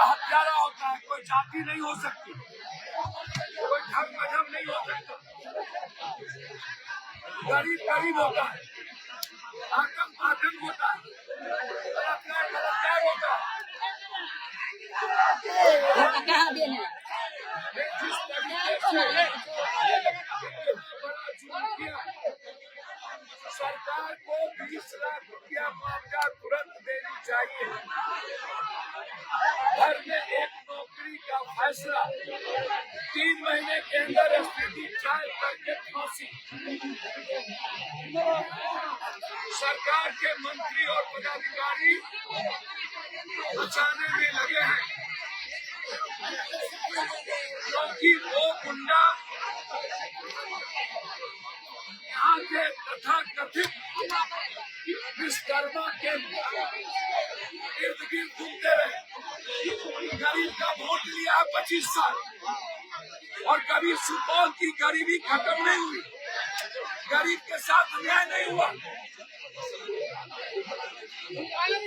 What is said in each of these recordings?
हत्यारा होता है, कोई जाति नहीं हो सकती, कोई धर्म मजहब नहीं हो सकता। गरीब गरीब होता है, आतंक होता है, बलात्कार होता है। सरकार को 20 लाख रुपया मुआवजा तुरंत देनी चाहिए। घर में एक नौकरी का फैसला, 3 महीने के अंदर स्थिति चाय करके फांसी। सरकार के मंत्री और पदाधिकारी बचाने में लगे हैं, क्योंकि वो गुंडा यहाँ के तथाकथित विश्वकर्मा के इर्द गिर्द घूमते रहे। गरीब का वोट लिया 25 साल और कभी सुपौल की गरीबी खत्म नहीं हुई, गरीब के साथ अन्याय नहीं हुआ,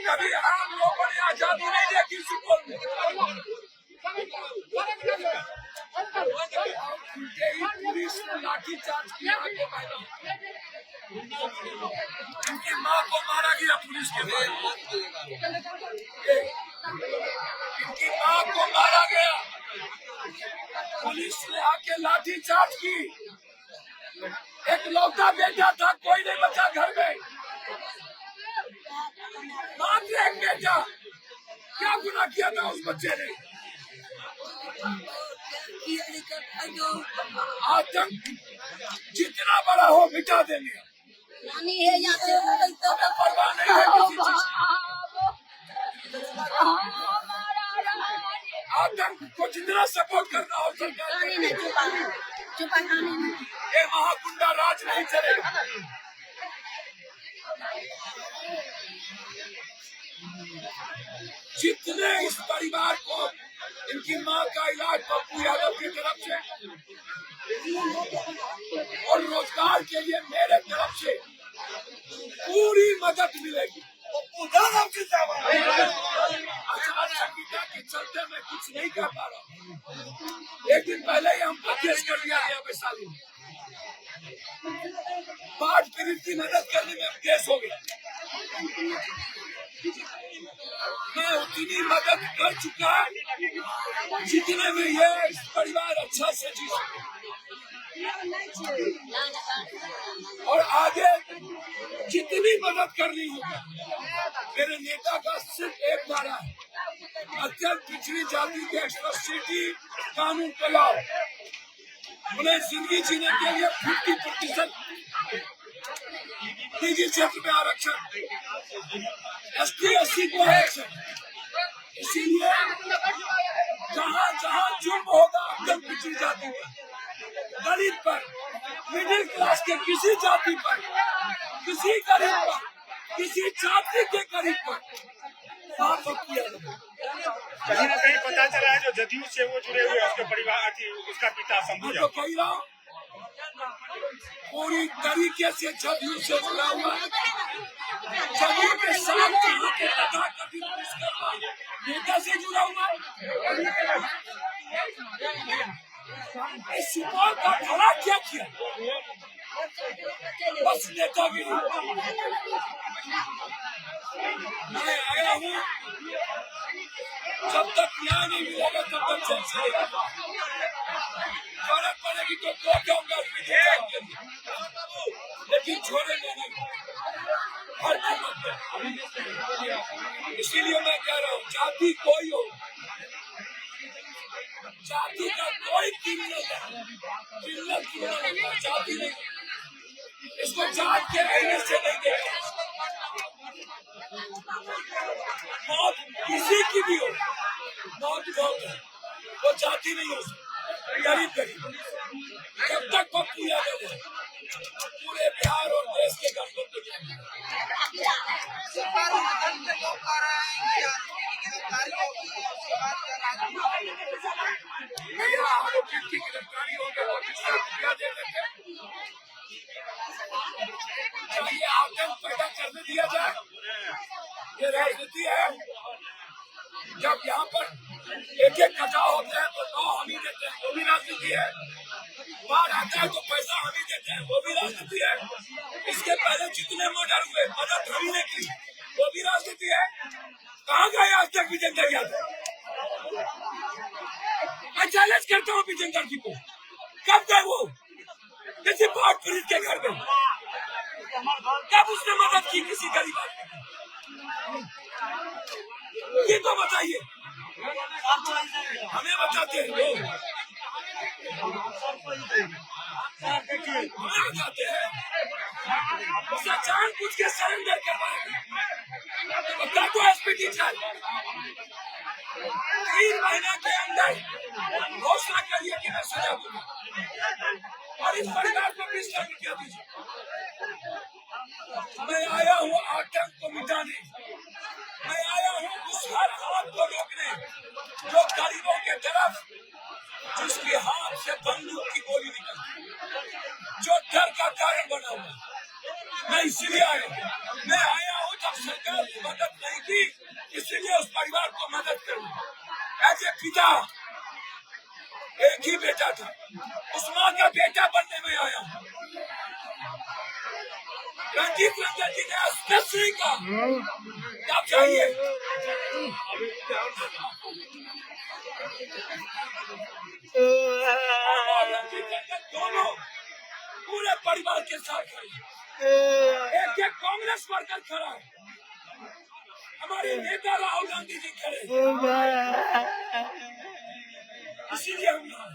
कभी आम लोगों ने आजादी नहीं देखी सुपौल में। उनके ही पुलिस ने लाठी चार्ज किया के मैदान, उनकी माँ को मारा गया पुलिस के द्वारा, इनकी माँ को मारा गया, पुलिस ने आके लाठी चार्ज की। एक लौटा बेटा था, कोई नहीं बचा घर में, मात्र एक बेटा। क्या गुनाह किया था उस बच्चे ने? आतंक जितना बड़ा हो मिटा देंगे, परवाह नहीं है किसी चीज। आतंक को जितना सपोर्ट करना हो सरकार, ये महागुंडा राज नहीं चलेगा। जितने इस परिवार को, इनकी माँ का इलाज पप्पू यादव की तरफ से और रोजगार के लिए मेरे तरफ से पूरी मदद मिलेगी। आचार संहिता के चलते मैं कुछ नहीं कर पा रहा हूँ। एक दिन पहले ही हमको केस कर दिया गया वैशाली में, बाढ़ पीड़ित की मदद करने में केस हो गया। मैं उतनी मदद कर चुका जितने में ये परिवार अच्छा से जी सके, और आगे जितनी मदद करनी होगी। मेरे नेता का सिर्फ एक नारा है, अत्यंत पिछड़ी जाति के एक्सट्रॉसिटी कानून को लाओ, उन्हें जिंदगी जीने के लिए 50% निजी क्षेत्र में आरक्षण, ST/SC को आरक्षण। इसीलिए जहाँ जहाँ जुर्म होगा अत्यंत पिछड़ी जाति पर, दलित पर, मिडिल क्लास के किसी जाति पर, किसी गरीब पर, किसी जाति के गरीब पर किया जाए। कहीं ना कहीं पता चला है जो जदयू से वो जुड़े हुए उसके परिवार थी, उसका पिता शंभू तो कह रहा हूँ पूरी तरीके से जदयू से जुड़ा हुआ है। जदयू के साथ यहाँ के तथाकथित विश्वकर्मा नेता से जुड़ा हुआ है। इस सुपौल का भला क्या किया? बस नेतागिरी। मैं आया हूँ, जब तक न्याय नहीं मिलेगा तब तक चलते रहेगा। जरूरत पड़ेगी तो कोर्ट जाऊंगा। लेकिन छोड़ेंगे नहीं हर कीमत पर। इसीलिए मैं कह रहा हूँ, जाति कोई हो, जाति का कोई किल्लत क्यों ना हो, जाति नहीं, इसको जात के रहने से नहीं देखा। मौत किसी की भी हो, मौत मौत है, वो जाति नहीं हो सकती। गरीब जब तक पप्पू यादव है, पूरे बिहार और देश के गरीबों को आरोपी की गिरफ्तारी हो गई तो रुपया दे देते, चाहिए आतंक पैदा करने दिया जाए। ये राजनीति है। जब यहाँ पर एक एक कटाव होता है तो 9 हम ही देते हैं, वो भी राजनीति है। बाढ़ आता है तो पैसा हम ही देते हैं, वो भी राजनीति है। इसके पहले जितने मर्डर हुए मदद हम ही ने की, वो भी राजनीति है। कहाँ गए आज तक विजेंद्र यादव? मैं चैलेंज करता हूँ विजेंद्र जी को, कब गए वो किसी बाढ़ पीड़ित के घर में? कब उसने मदद की किसी गरीब आदमी की? ये तो बताइए, हमें बताते हैं लोग, हमें बताते हैं उसे जानबूझ के सरेंडर करवाएगा। तो एसपीटी 3 महीने के अंदर घोषणा करिए कि मैं सजा दूंगा और इस परिवार को 20 लाख रुपया दीजिए। मैं आया हूँ आतंक को मिटाने, मैं आया हूँ उस हर हाथ को रोकने जो गरीबों के तरफ, जिसके हाथ से बंदूक की गोली निकलती, जो डर का कारण बना हुआ। मैं इसीलिए आया हूँ, मैं आया हूँ जब सरकार ने मदद नहीं की, इसीलिए उस परिवार को मदद करूँ। ऐसे पिता, एक ही बेटा था, उस माँ का बेटा बनने में आया हूँ। रंजीत रंजन जी ने स्पष्ट नहीं कहा क्या चाहिए। रंजीत रंजन दोनों पूरे परिवार के साथ खड़े, एक एक कांग्रेस वर्कर खड़ा है, हमारे नेता राहुल गांधी जी खड़े, इसीलिए हम यहाँ